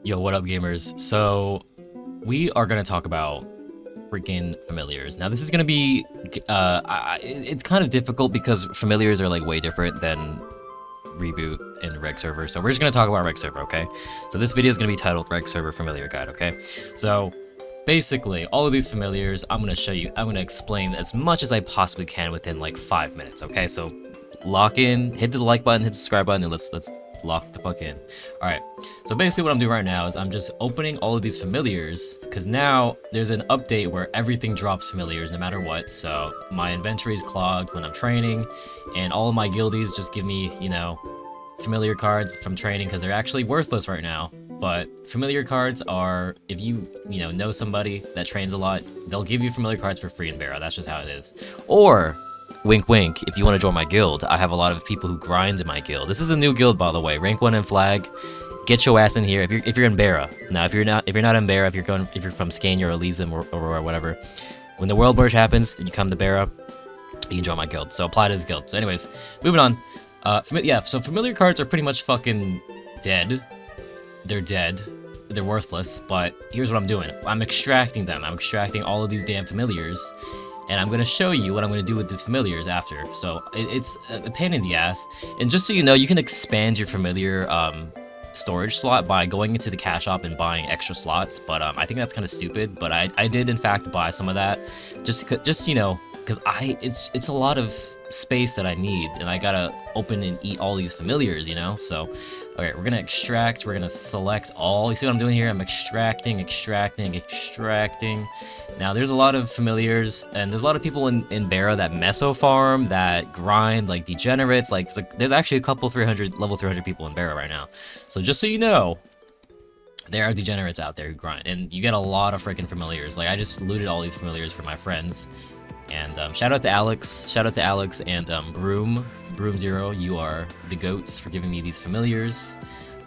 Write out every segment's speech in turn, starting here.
Yo, what up, gamers? So, we are gonna talk about freaking familiars. Now, this is gonna be, it's kind of difficult because familiars are like way different than reboot and reg server. So we're just gonna talk about reg server, okay? So this video is gonna be titled Reg Server Familiar Guide, okay? So basically, all of these familiars, I'm gonna explain as much as I possibly can within like 5 minutes, okay? So lock in, hit the like button, hit the subscribe button, and let's lock the fuck in. All right, so basically what I'm doing right now is I'm just opening all of these familiars because now there's an update where everything drops familiars no matter what. So my inventory is clogged when I'm training, and all of my guildies just give me, you know, familiar cards from training because they're actually worthless right now. But familiar cards are, if you know somebody that trains a lot, they'll give you familiar cards for free in Barra. That's just how it is. Or wink wink, if you want to join my guild, I have a lot of people who grind in my guild. This is a new guild, by the way, rank 1 in flag. Get your ass in here if you're in Barra. Now if you're not in Barra, if you're from Scania or Elysium or whatever, when the world merge happens and you come to Barra, you can join my guild. So apply to this guild. So anyways, moving on. Yeah, so familiar cards are pretty much fucking dead. They're dead. They're worthless, but here's what I'm doing. I'm extracting them. I'm extracting all of these damn familiars, and I'm going to show you what I'm going to do with these familiars after. So it's a pain in the ass. And just so you know, you can expand your familiar storage slot by going into the cash shop and buying extra slots. But I think that's kind of stupid. But I did in fact buy some of that, just you know, because it's a lot of space that I need, and I gotta open and eat all these familiars, you know. So okay, we're gonna extract, we're gonna select all. You see what I'm doing here? I'm extracting. Now there's a lot of familiars, and there's a lot of people in Barra that meso farm, that grind like degenerates. Like there's actually a couple level 300 people in Barra right now. So just so you know, there are degenerates out there who grind, and you get a lot of freaking familiars. Like I just looted all these familiars for my friends. And shout out to Alex and Broom Zero. You are the goats for giving me these familiars.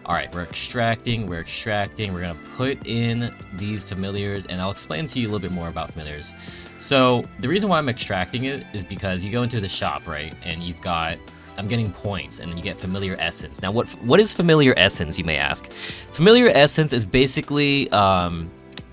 All right, we're extracting. We're gonna put in these familiars, and I'll explain to you a little bit more about familiars. So the reason why I'm extracting it is because you go into the shop, right, and I'm getting points, and then you get familiar essence. Now, what is familiar essence, you may ask? Familiar essence is basically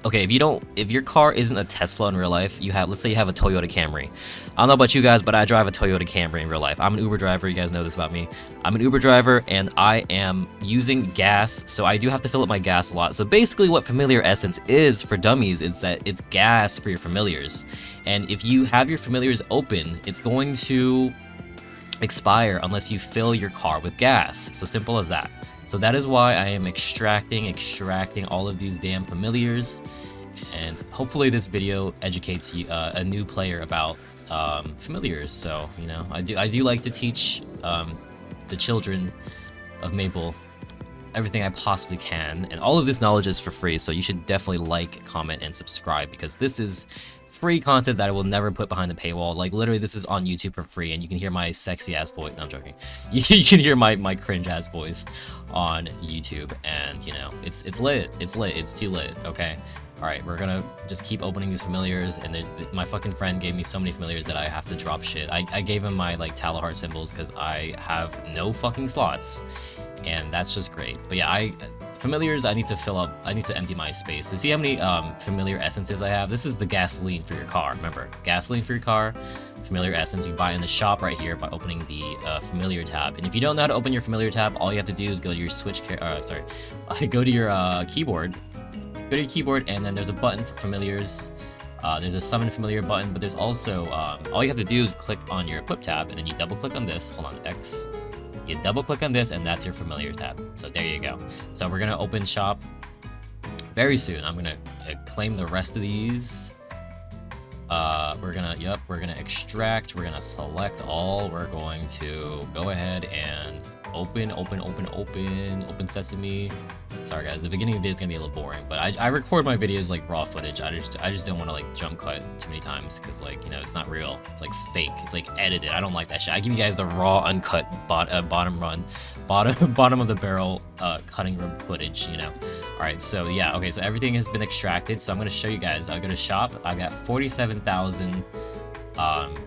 okay, if your car isn't a Tesla in real life, let's say you have a Toyota Camry. I don't know about you guys, but I drive a Toyota Camry in real life. I'm an Uber driver, you guys know this about me. I'm an Uber driver, and I am using gas, so I do have to fill up my gas a lot. So basically what familiar essence is for dummies is that it's gas for your familiars. And if you have your familiars open, it's going to expire unless you fill your car with gas. So simple as that. So that is why I am extracting all of these damn familiars, and hopefully this video educates you, a new player, about familiars. So you know, I do like to teach the children of Maple everything I possibly can, and all of this knowledge is for free. So you should definitely like, comment, and subscribe, because this is free content that I will never put behind the paywall. Like literally, this is on YouTube for free, and you can hear my sexy ass voice. No, I'm joking. You can hear my cringe ass voice on YouTube, and you know, it's lit. It's too lit. Okay. All right, we're gonna just keep opening these familiars, and my fucking friend gave me so many familiars that I have to drop shit. I gave him my like Talahart symbols because I have no fucking slots, and that's just great. But yeah, familiars, I need to empty my space. So see how many familiar essences I have? This is the gasoline for your car. Remember, gasoline for your car, familiar essence. You buy in the shop right here by opening the familiar tab. And if you don't know how to open your familiar tab, all you have to do is go to your go to your keyboard. Go to your keyboard, and then there's a button for familiars. There's a summon familiar button, but there's also all you have to do is click on your equip tab, and then you double click on this. Hold on, X. You double click on this, and that's your familiar tab. So there you go. So we're gonna open shop very soon. I'm gonna claim the rest of these. We're gonna extract. We're gonna select all. We're going to go ahead and open sesame. Sorry guys, the beginning of the video is gonna be a little boring, but I record my videos like raw footage. I just don't want to like jump cut too many times, because like, you know, it's not real. It's like fake. It's like edited. I don't like that shit. I give you guys the raw, uncut bottom of the barrel cutting room footage, you know. All right, so yeah, okay, so everything has been extracted. So I'm gonna show you guys. I'll go to shop. I got 47,000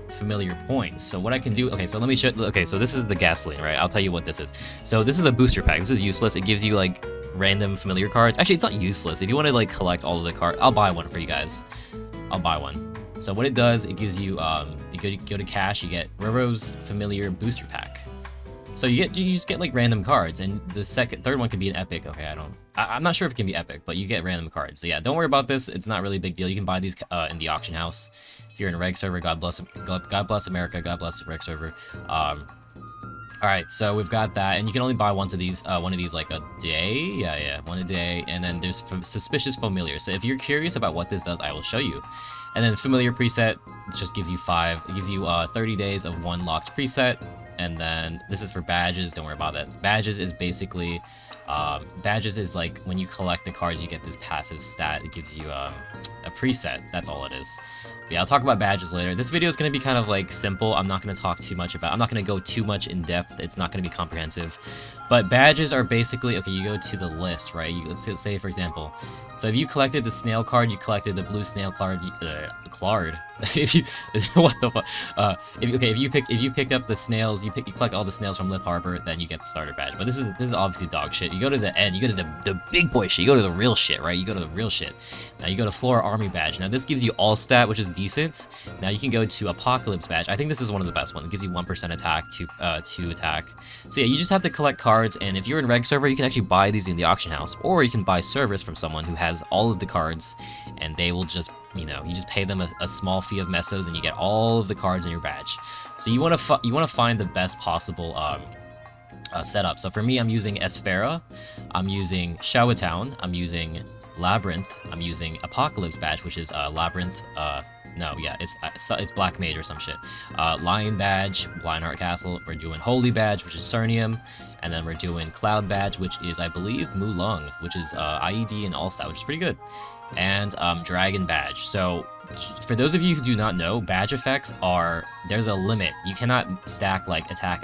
familiar points. So what I can do, okay, so let me show, okay, so this is the gasoline, right? I'll tell you what this is. So this is a booster pack. This is useless. It gives you like random familiar cards. Actually, it's not useless. If you want to like collect all of the cards, I'll buy one for you guys. I'll buy one. So what it does, it gives you you go to cash, you get Roro's familiar booster pack. So you just get like random cards, and the third one could be an epic. Okay, I'm not sure if it can be epic, but you get random cards. So yeah, don't worry about this. It's not really a big deal. You can buy these in the auction house. If you're in a reg server, God bless America, God bless the reg server. All right, so we've got that, and you can only buy one of these like a day. Yeah, one a day. And then there's suspicious familiar. So if you're curious about what this does, I will show you. And then familiar preset just gives you 5. It gives you 30 days of one locked preset. And then this is for badges. Don't worry about that. Badges is basically badges is like when you collect the cards, you get this passive stat. It gives you a preset. That's all it is. But yeah, I'll talk about badges later. This video is going to be kind of like simple. I'm not going to talk too much about. I'm not going to go too much in depth. It's not going to be comprehensive. But badges are basically, okay, you go to the list, right? Let's say, for example, so if you collected the snail card, you collected the blue snail card, if you, what the fuck? If you picked up the snails, you collect all the snails from Lith Harbor, then you get the starter badge. But this is obviously dog shit. You go to the end, you go to the big boy shit, you go to the real shit, right? You go to the real shit. Now you go to Flora Army badge. Now this gives you all stat, which is decent. Now you can go to Apocalypse badge. I think this is one of the best ones. It gives you 1% attack to attack. So yeah, you just have to collect cards, and if you're in reg server, you can actually buy these in the auction house, or you can buy service from someone who has all of the cards, and they will just, you just pay them a small fee of mesos, and you get all of the cards in your badge. So you want to find the best possible setup. So for me, I'm using Esfera, I'm using Shawa Town, I'm using Labyrinth, I'm using Apocalypse badge, which is Labyrinth. No, yeah, it's Black Mage or some shit. Lion badge, Lionheart Castle. We're doing Holy badge, which is Cernium, and then we're doing Cloud badge, which is, I believe, Mulung, which is IED and All-Stat, which is pretty good. And Dragon badge. So for those of you who do not know, badge effects there's a limit. You cannot stack like attack,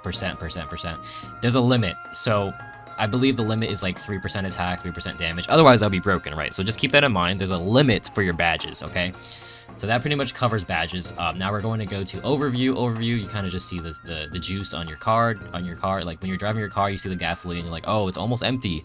percent. There's a limit. So I believe the limit is like 3% attack, 3% damage. Otherwise, that'll be broken, right? So just keep that in mind. There's a limit for your badges, okay? So that pretty much covers badges. Now we're going to go to overview. Overview, you kind of just see the juice on your card. Like when you're driving your car, you see the gasoline. You're like, oh, it's almost empty.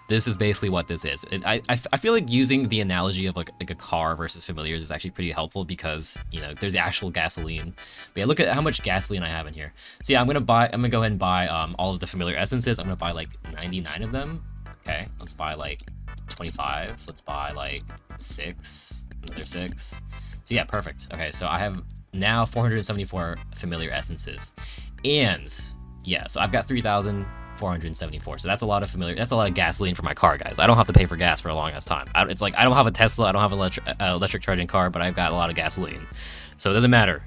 This is basically what this is. I feel like using the analogy of like a car versus familiars is actually pretty helpful because, there's actual gasoline. But yeah, look at how much gasoline I have in here. So yeah, I'm gonna go ahead and buy all of the familiar essences. I'm gonna buy like 99 of them. Okay, let's buy like 25. Let's buy like 6, another 6. So yeah, perfect. Okay, so I have now 474 familiar essences. And yeah, so I've got 3,474. So that's a lot of gasoline for my car, guys. I don't have to pay for gas for a long ass time. It's like I don't have a Tesla, I don't have an electric charging car, but I've got a lot of gasoline. So it doesn't matter,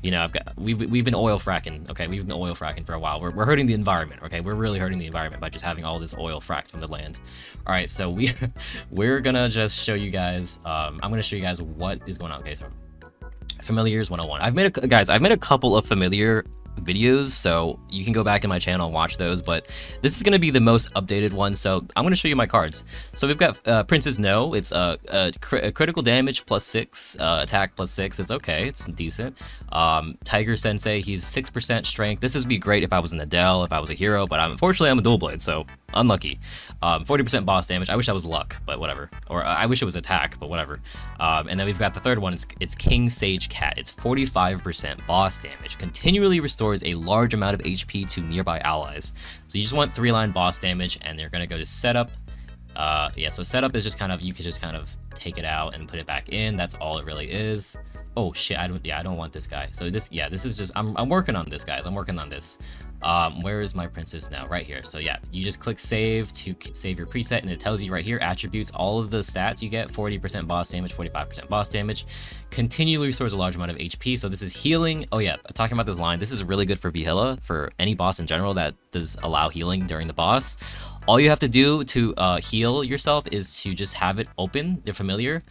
we've been oil fracking, okay? We've been oil fracking for a while. We're hurting the environment, okay? We're really hurting the environment by just having all this oil fracked from the land. All right, so we're gonna just show you guys. I'm gonna show you guys what is going on. Okay, so familiars 101. I've made a couple of familiar videos, so you can go back in my channel and watch those, but this is going to be the most updated one. So I'm going to show you my cards. So we've got Princess No. It's critical damage +6, attack +6. It's okay, it's decent. Tiger Sensei, he's 6% strength. This would be great if I was an Adele, if I was a hero, but unfortunately I'm a dual blade, so unlucky. 40% boss damage. I wish I was luck, but whatever. Or I wish it was attack, but whatever. And then we've got the third one. It's King Sage Cat. It's 45% boss damage. Continually restores a large amount of HP to nearby allies. So you just want 3-line boss damage, and you're gonna go to setup. Yeah, so setup is just you could just kind of take it out and put it back in. That's all it really is. Oh shit, I don't want this guy. So this is just, I'm working on this, guys. I'm working on this. Where is my princess now? Right here. So yeah, you just click save to save your preset, and it tells you right here, attributes, all of the stats you get: 40% boss damage, 45% boss damage, continually restores a large amount of HP. So this is healing. Oh yeah, talking about this line, this is really good for Vihila, for any boss in general that does allow healing during the boss. All you have to do to heal yourself is to just have it open, the familiar.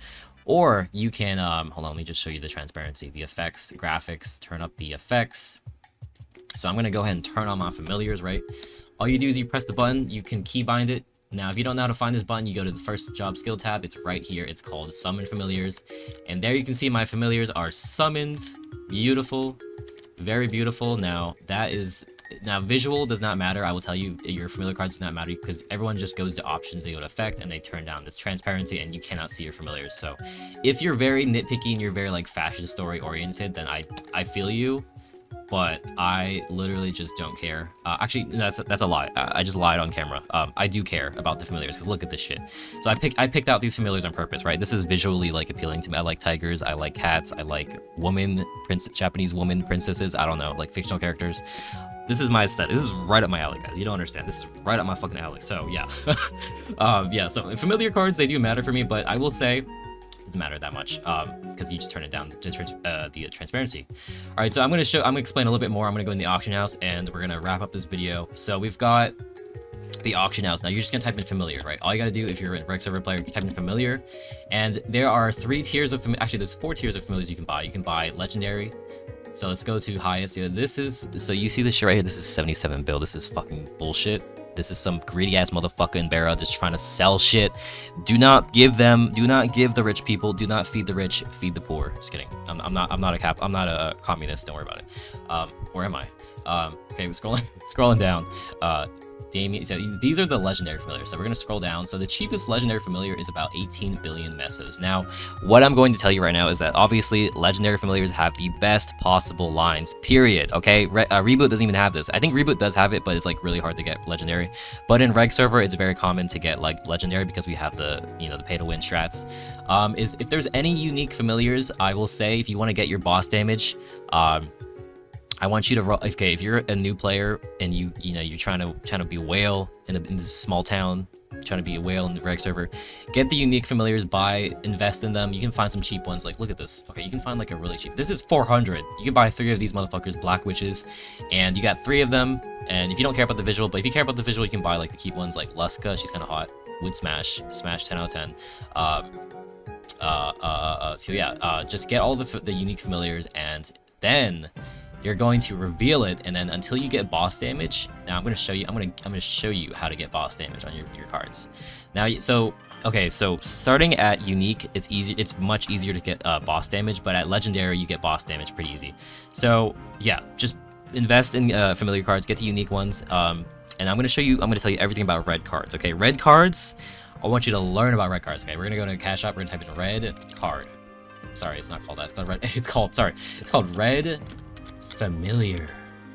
Or you can, hold on, let me just show you the transparency, the effects, graphics, turn up the effects. So I'm gonna go ahead and turn on my familiars, right? All you do is you press the button, you can keybind it. Now, if you don't know how to find this button, you go to the first job skill tab. It's right here. It's called Summon Familiars. And there you can see my familiars are summoned. Beautiful. Very beautiful. Now, that is Now, visual does not matter. I will tell you, your familiar cards do not matter because everyone just goes to options, they go to effect, and they turn down this transparency, and you cannot see your familiars. So, if you're very nitpicky and you're very like fashion story oriented, then I feel you. But I literally just don't care. Actually, that's a lie. I just lied on camera. I do care about the familiars because look at this shit. So I picked out these familiars on purpose, right? This is visually like appealing to me. I like tigers. I like cats. I like Japanese woman princesses. I don't know, like fictional characters. This is my aesthetic. This is right up my alley, guys. You don't understand. This is right up my fucking alley. So yeah, yeah. So familiar cards, they do matter for me, but I will say, doesn't matter that much because you just turn it down the transparency. All right, so I'm gonna explain a little bit more. I'm gonna go in the auction house and we're gonna wrap up this video. So we've got the auction house. Now you're just gonna type in familiar, right? All you gotta do if you're a reg server player, you type in familiar, and there are 3 tiers of actually there's 4 tiers of familiars you can buy. You can buy legendary. So let's go to highest. Yeah, this is, so you see this shit right here. This is 77 bill. This is fucking bullshit. This is some greedy ass motherfucker in Barra just trying to sell shit. Do not give the rich people, do not feed the rich, feed the poor. Just kidding. I'm not a communist, don't worry about it. Or am I? Okay, we're scrolling down. So these are the legendary familiars. So we're gonna scroll down. So the cheapest legendary familiar is about 18 billion mesos. Now, what I'm going to tell you right now is that obviously legendary familiars have the best possible lines, period. Okay, Reboot doesn't even have this. I think Reboot does have it, but it's like really hard to get legendary. But in Reg server, it's very common to get like legendary because we have the, you know, the pay to win strats. Is if there's any unique familiars, I will say if you want to get your boss damage, I want you to roll. Okay, if you're a new player and you're trying to be a whale in this small town, trying to be a whale in the reg server, get the unique familiars, invest in them. You can find some cheap ones. Like, look at this. Okay, you can find like a really cheap. This is 400. You can buy 3 of these motherfuckers, black witches, and you got 3 of them. And if you don't care about the visual, but if you care about the visual, you can buy like the cheap ones, like Luska. She's kind of hot. Would smash 10 out of 10. So yeah, just get all the unique familiars, and then you're going to reveal it, and then until you get boss damage. Now I'm gonna show you how to get boss damage on your cards. Now, so okay, so starting at unique, it's much easier to get boss damage, but at legendary you get boss damage pretty easy. So yeah, just invest in familiar cards, get the unique ones, and I'm gonna tell you everything about red cards. Okay, red cards, I want you to learn about red cards. Okay, we're gonna go to Cash App, we're gonna type in red card. Sorry, it's not called that, it's called red. It's called red familiar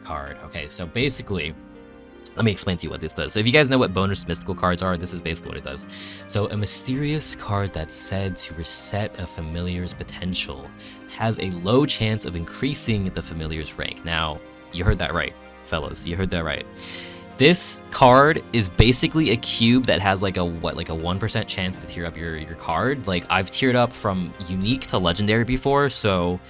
card. Okay, so basically, let me explain to you what this does. So if you guys know what bonus mystical cards are, this is basically what it does. So a mysterious card that's said to reset a familiar's potential has a low chance of increasing the familiar's rank. Now, you heard that right, fellas. You heard that right. This card is basically a cube that has like a 1% chance to tier up your card. Like, I've tiered up from unique to legendary before, so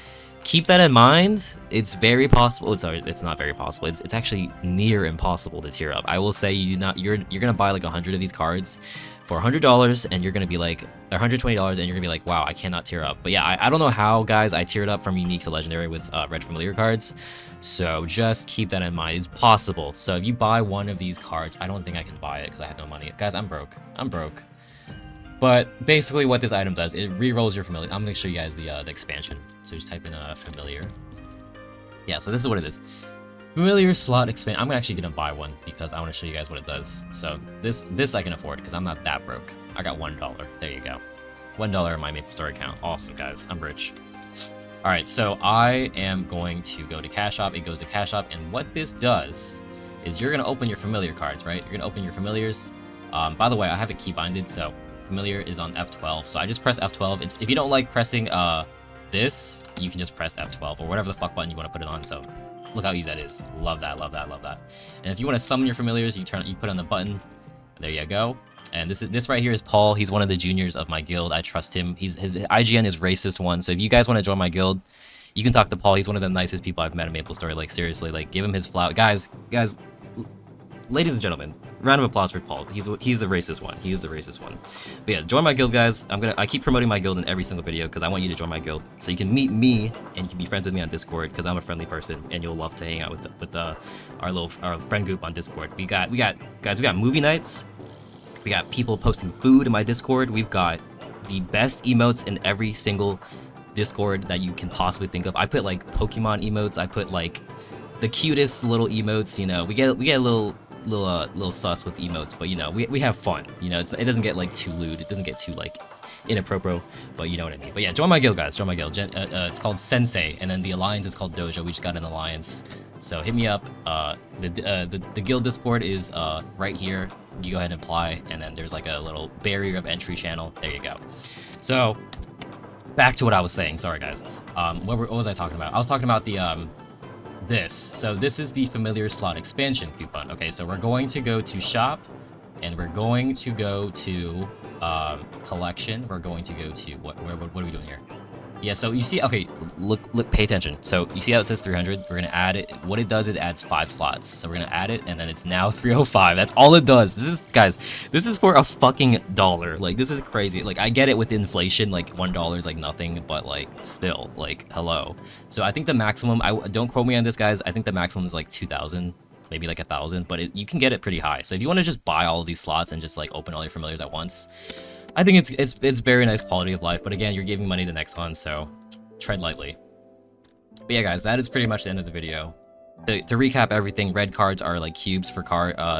keep that in mind. It's very possible. Sorry, it's not very possible. It's actually near impossible to tier up. I will say you're gonna buy like 100 of these cards for $100, and you're gonna be like $120, and you're gonna be like, wow, I cannot tier up. But yeah, I don't know how, guys, I tiered up from unique to legendary with red familiar cards. So just keep that in mind. It's possible. So if you buy one of these cards, I don't think I can buy it because I have no money. Guys, I'm broke. But basically what this item does, it re-rolls your familiar. I'm going to show you guys the expansion. So just type in familiar. Yeah, so this is what it is. Familiar slot expand. I'm actually going to buy one because I want to show you guys what it does. So this I can afford because I'm not that broke. I got $1. There you go. $1 in my MapleStory account. Awesome, guys. I'm rich. All right, so I am going to go to Cash App. It goes to Cash App, and what this does is you're going to open your familiar cards, right? You're going to open your familiars. By the way, I have it keybinded, so familiar is on F12, so I just press F12. If you don't like pressing this, you can just press F12 or whatever the fuck button you want to put it on. So look how easy that is. Love that. And if you want to summon your familiars, you put on the button. There you go. And this right here is Paul. He's one of the juniors of my guild. I trust him. His IGN is racist one. So if you guys want to join my guild, you can talk to Paul. He's one of the nicest people I've met in MapleStory. Like, seriously, like, give him his flower. Guys, ladies and gentlemen, round of applause for Paul. He's the racist one. He is the racist one. But yeah, join my guild, guys. I keep promoting my guild in every single video because I want you to join my guild so you can meet me and you can be friends with me on Discord because I'm a friendly person and you'll love to hang out with our friend group on Discord. We got movie nights. We got people posting food in my Discord. We've got the best emotes in every single Discord that you can possibly think of. I put like Pokemon emotes. I put like the cutest little emotes. You know, we get a little sus with emotes, but you know, we have fun. You know, it doesn't get like too lewd. It doesn't get too like inappropriate, but you know what I mean. But yeah, join my guild, guys. Join my guild. It's called Sensei, and then the alliance is called Dojo. We just got an alliance, so hit me up. The guild Discord is right here. You go ahead and apply, and then there's like a little barrier of entry channel. There you go. So back to what I was saying. Sorry, guys. What was I talking about? I was talking about the this. So this is the familiar slot expansion coupon. Okay, so we're going to go to shop, and we're going to go to collection. We're going to go to what are we doing here? Yeah, so you see, okay, look, pay attention. So you see how it says 300? We're gonna add it. What it does, it adds 5 slots. So we're gonna add it, and then it's now 305. That's all it does. This is, guys, this is for a fucking dollar. Like, this is crazy. Like, I get it with inflation, like $1 is like nothing, but like still, like, hello. So I think the maximum, don't quote me on this, guys. I think the maximum is like 2,000. Maybe like 1,000, but you can get it pretty high. So if you want to just buy all of these slots and just like open all your familiars at once, I think it's very nice quality of life. But again, you're giving money to Nexon, so tread lightly. But yeah, guys, that is pretty much the end of the video. To recap everything, red cards are like cubes for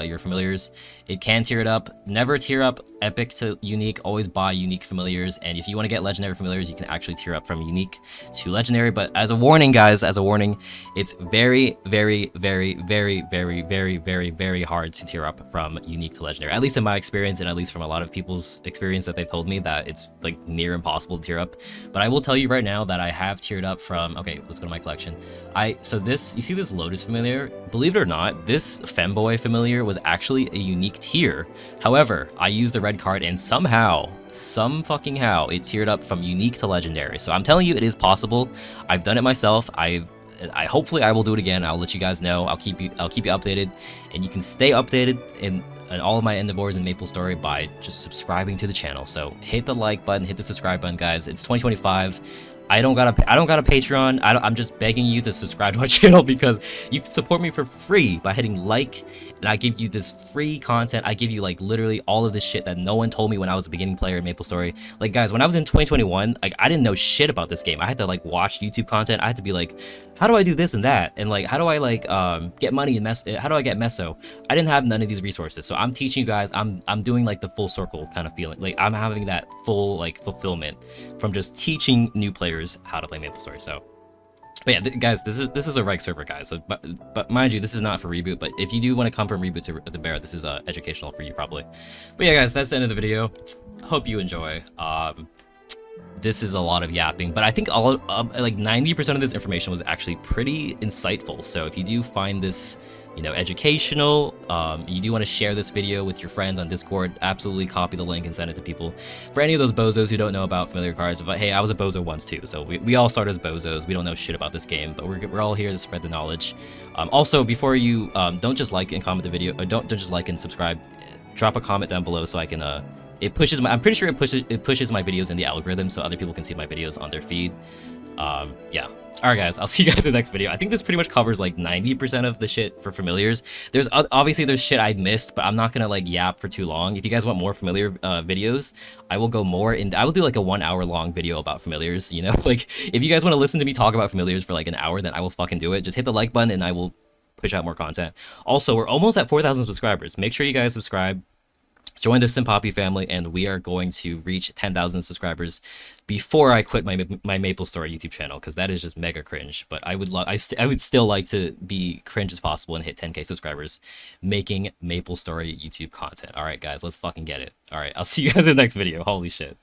your familiars. It can tier it up. Never tier up epic to unique. Always buy unique familiars. And if you want to get legendary familiars, you can actually tier up from unique to legendary. But as a warning, guys, as a warning, it's very, very, very, very, very, very, very, very hard to tier up from unique to legendary. At least in my experience, and at least from a lot of people's experience that they've told me, that it's like near impossible to tier up. But I will tell you right now that I have tiered up from. Okay, let's go to my collection. So this, you see this Lotus familiar? Believe it or not, this Femboy familiar was actually a unique tier. However, I used the red card and somehow, it tiered up from unique to legendary. So I'm telling you, it is possible. I've done it myself. Hopefully I will do it again. I'll let you guys know. I'll keep you updated, and you can stay updated in all of my endeavors in MapleStory by just subscribing to the channel. So hit the like button, hit the subscribe button, guys. It's 2025. I don't got a Patreon. I'm just begging you to subscribe to my channel because you can support me for free by hitting like, and I give you this free content. I give you like literally all of this shit that no one told me when I was a beginning player in MapleStory. Like, guys, when I was in 2021, like, I didn't know shit about this game. I had to like watch YouTube content. I had to be like, how do I do this and that? And like, how do I like get money and how do I get meso? I didn't have none of these resources. So I'm teaching you guys. I'm doing like the full circle kind of feeling. Like, I'm having that full like fulfillment from just teaching new players how to play MapleStory. So, but yeah, guys, this is a reg server, guys. So, but mind you, this is not for reboot. But if you do want to come from reboot to the bear, this is educational for you probably. But yeah, guys, that's the end of the video. Hope you enjoy. This is a lot of yapping, but I think like 90% of this information was actually pretty insightful. So if you do find this, you know, educational, you do want to share this video with your friends on Discord, absolutely copy the link and send it to people. For any of those bozos who don't know about familiar cards, but hey, I was a bozo once too, so we all start as bozos. We don't know shit about this game, but we're all here to spread the knowledge. Also, before you don't just like and comment the video, or don't just like and subscribe, drop a comment down below so I can it pushes I'm pretty sure it pushes my videos in the algorithm so other people can see my videos on their feed. Yeah. Alright, guys, I'll see you guys in the next video. I think this pretty much covers like 90% of the shit for familiars. There's obviously there's shit I missed, but I'm not gonna like yap for too long. If you guys want more familiar videos, I will go more in. I will do like a 1 hour long video about familiars, you know? Like, if you guys want to listen to me talk about familiars for like an hour, then I will fucking do it. Just hit the like button and I will push out more content. Also, we're almost at 4,000 subscribers. Make sure you guys subscribe. Join the Simpoppy family, and we are going to reach 10,000 subscribers before I quit my MapleStory YouTube channel, because that is just mega cringe. But I would still like to be cringe as possible and hit 10k subscribers making MapleStory YouTube content. All right, guys, let's fucking get it. All right, I'll see you guys in the next video. Holy shit.